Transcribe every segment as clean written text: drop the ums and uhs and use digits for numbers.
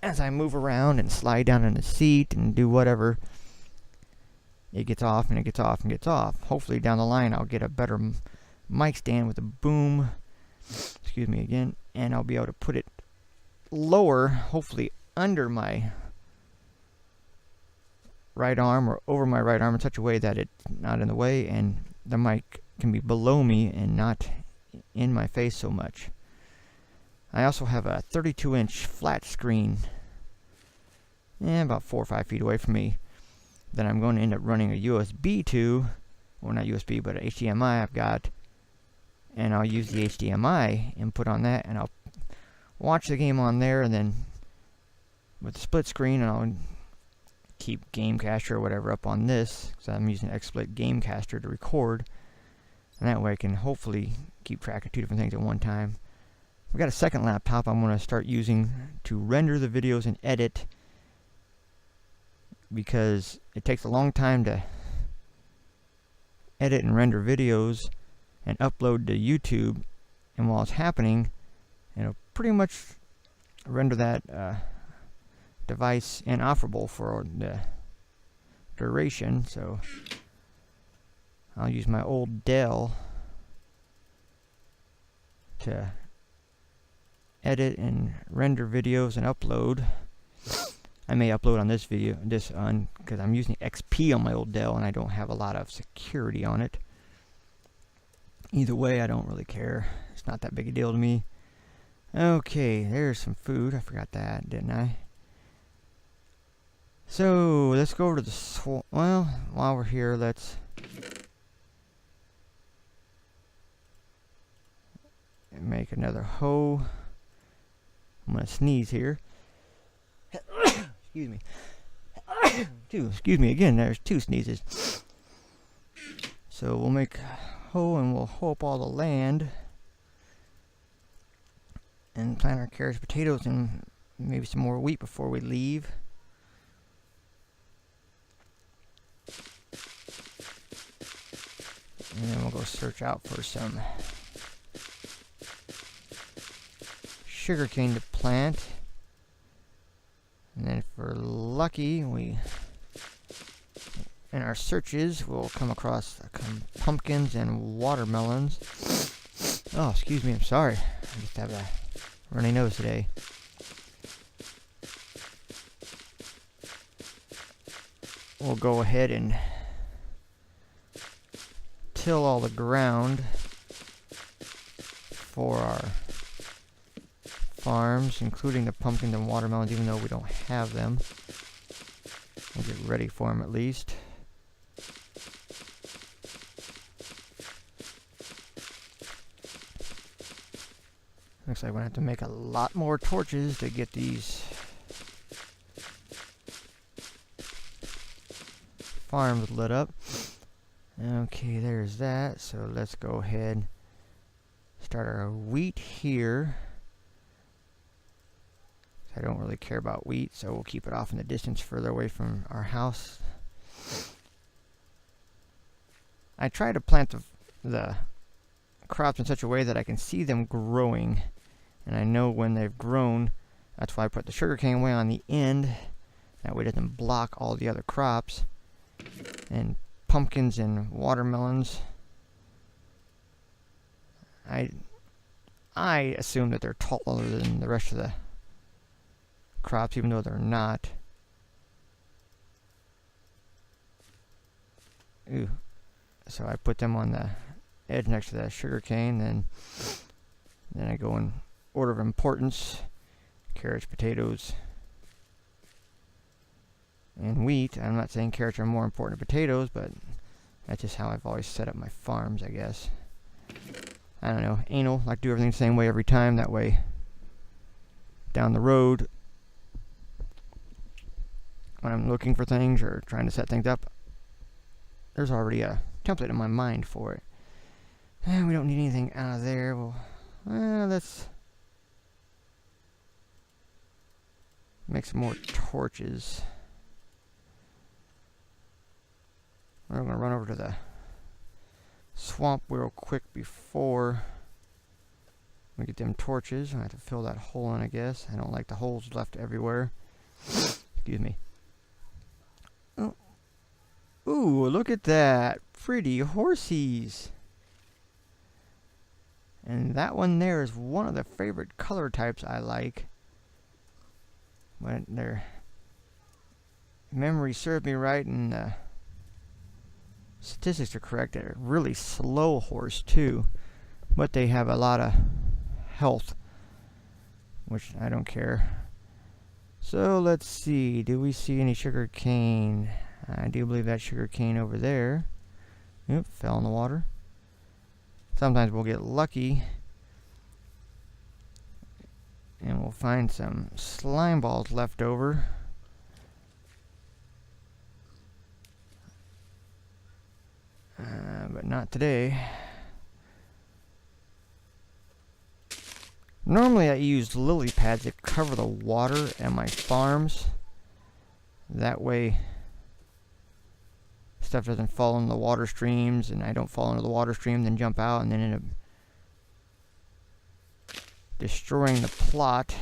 as I move around and slide down in the seat and do whatever, it gets off and it gets off and gets off. Hopefully down the line I'll get a better mic stand with a boom, excuse me again, and I'll be able to put it lower, hopefully under my right arm or over my right arm in such a way that it's not in the way and the mic can be below me and not in my face so much. I also have a 32-inch flat screen about 4 or 5 feet away from me that I'm going to end up running a USB to, well, not USB, but an HDMI I've got, and I'll use the HDMI input on that, and I'll watch the game on there, and then with the split screen, and I'll keep Gamecaster or whatever up on this, because I'm using XSplit Gamecaster to record, and that way I can hopefully keep track of 2 different things at one time. I've got a second laptop I'm going to start using to render the videos and edit, because it takes a long time to edit and render videos and upload to YouTube, and while it's happening, it'll pretty much render that device inoperable for the duration. So I'll use my old Dell to edit and render videos and upload. I may upload on this because I'm using XP on my old Dell and I don't have a lot of security on it. Either way, I don't really care. It's not that big a deal to me. Okay, there's some food. I forgot that, didn't I? So let's go over to the well, while we're here, let's make another hoe. I'm gonna sneeze here. Excuse me. Excuse me again. There's 2 sneezes. So we'll make a hoe and we'll hoe up all the land and plant our carrots, potatoes, and maybe some more wheat before we leave. And then we'll go search out for some sugarcane to plant. And then if we're lucky, in our searches, we'll come across pumpkins and watermelons. Oh, excuse me, I'm sorry. I just have a runny nose today. We'll go ahead and till all the ground for our farms, including the pumpkins and watermelons, even though we don't have them. We'll get ready for them at least. Looks like we're going to have to make a lot more torches to get these farms lit up. Okay, there's that. So let's go ahead, start our wheat here. I don't really care about wheat, so we'll keep it off in the distance further away from our house. I try to plant the crops in such a way that I can see them growing, and I know when they've grown. That's why I put the sugarcane way on the end. That way it doesn't block all the other crops. And pumpkins and watermelons, I assume that they're taller than the rest of the crops, even though they're not. Ooh. So I put them on the edge next to the sugarcane, then I go in order of importance: carrots, potatoes, and wheat. I'm not saying carrots are more important than potatoes, but that's just how I've always set up my farms, I guess. I don't know, anal, like do everything the same way every time. That way, down the road, when I'm looking for things or trying to set things up, there's already a template in my mind for it. And we don't need anything out of there. Well, let's make some more torches. We're going to run over to the swamp real quick before We get them torches. I have to fill that hole in, I guess. I don't like the holes left everywhere. Excuse me. Oh. Ooh, look at that. Pretty horsies. And that one there is one of the favorite color types I like. When their memory served me right and statistics are correct, they're a really slow horse too. But they have a lot of health, which I don't care. So let's see, do we see any sugar cane? I do believe that sugar cane over there. Oop, fell in the water. Sometimes we'll get lucky and we'll find some slime balls left over. But not today. Normally I use lily pads that cover the water at my farms. That way stuff doesn't fall in the water streams and I don't fall into the water stream, then jump out and then end up destroying the plot.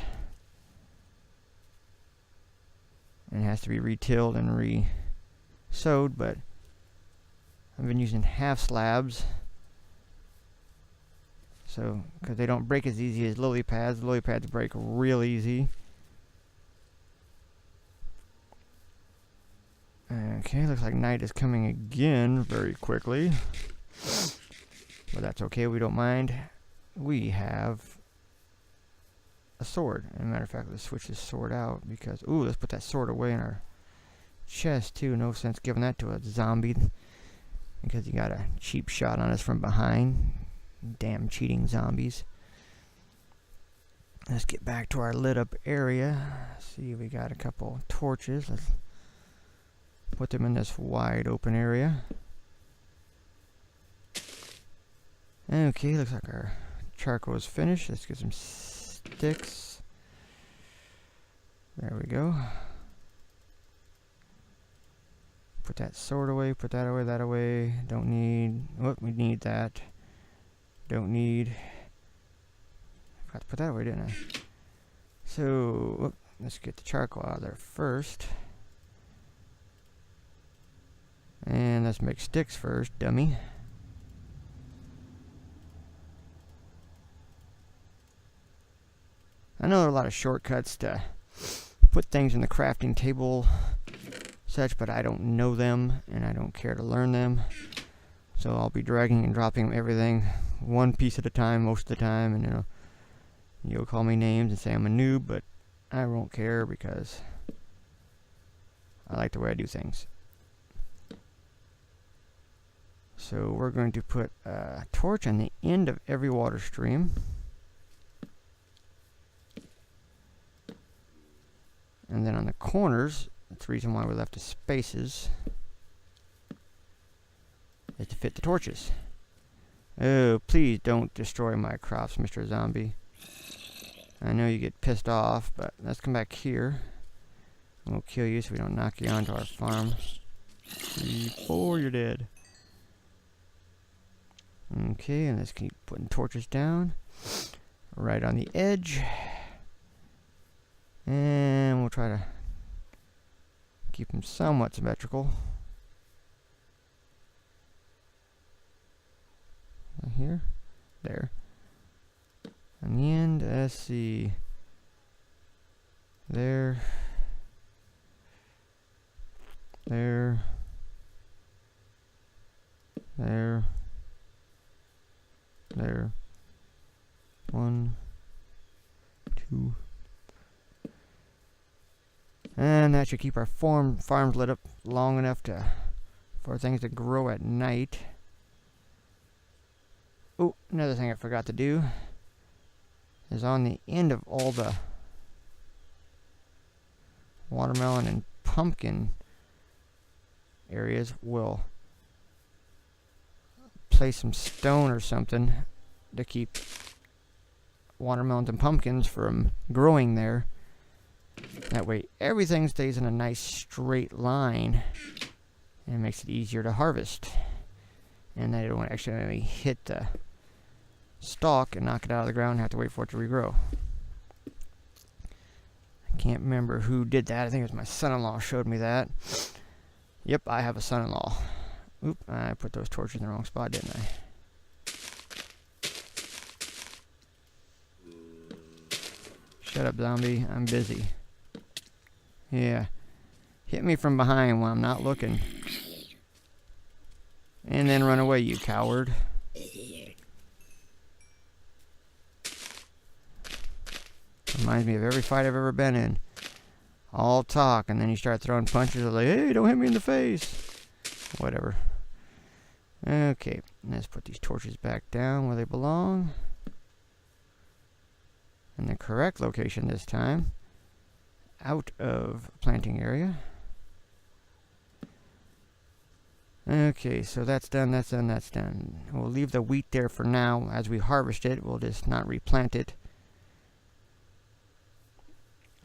And it has to be re-tilled and re-sowed, but I've been using half slabs. So, because they don't break as easy as lily pads. Lily pads break real easy. Okay, looks like night is coming again very quickly. But that's okay, we don't mind. We have a sword. As a matter of fact, let's switch this sword out because, ooh, let's put that sword away in our chest too. No sense giving that to a zombie because he got a cheap shot on us from behind. Damn cheating zombies. Let's get back to our lit up area. See, we got a couple torches. Let's put them in this wide open area. Okay, looks like our charcoal is finished. Let's get some sticks. There we go. Put that sword away, put that away, that away. Don't need, oh, we need that. Don't need, forgot to put that away, didn't I? So, let's get the charcoal out of there first. And let's make sticks first, dummy. I know there are a lot of shortcuts to put things in the crafting table, such, but I don't know them, and I don't care to learn them. So I'll be dragging and dropping everything one piece at a time most of the time, and you'll call me names and say I'm a noob, but I won't care because I like the way I do things. So we're going to put a torch on the end of every water stream. And then on the corners, that's the reason why we left the spaces, is to fit the torches. Oh, please don't destroy my crops, Mr. Zombie. I know you get pissed off, but let's come back here. And we'll kill you so we don't knock you onto our farm. 3, 4, you're dead. Okay, and let's keep putting torches down. Right on the edge. And we'll try to keep them somewhat symmetrical. Here, there. On the end, let's see. There. There. There. There. 1, 2. And that should keep our farms lit up long enough for things to grow at night. Oh, another thing I forgot to do is on the end of all the watermelon and pumpkin areas, we'll place some stone or something to keep watermelons and pumpkins from growing there. That way everything stays in a nice straight line and it makes it easier to harvest. And they don't accidentally hit the stalk and knock it out of the ground and have to wait for it to regrow. I can't remember who did that. I think it was my son-in-law showed me that. Yep, I have a son-in-law. Oop, I put those torches in the wrong spot, didn't I? Shut up, zombie. I'm busy. Yeah. Hit me from behind when I'm not looking. And then run away, you coward. Reminds me of every fight I've ever been in. All talk, and then you start throwing punches. Like, hey, don't hit me in the face. Whatever. Okay, let's put these torches back down where they belong. In the correct location this time. Out of planting area. Okay, so that's done, that's done, that's done. We'll leave the wheat there for now. As we harvest it, we'll just not replant it.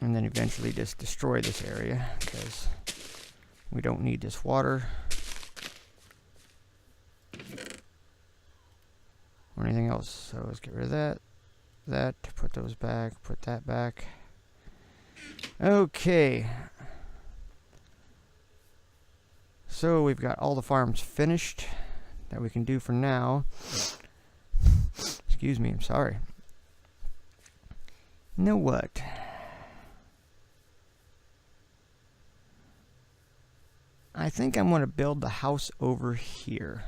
And then eventually just destroy this area, because we don't need this water. Or anything else. So let's get rid of that. That, put those back, put that back. Okay. So we've got all the farms finished that we can do for now. Excuse me, I'm sorry. You know what? I think I'm going to build the house over here.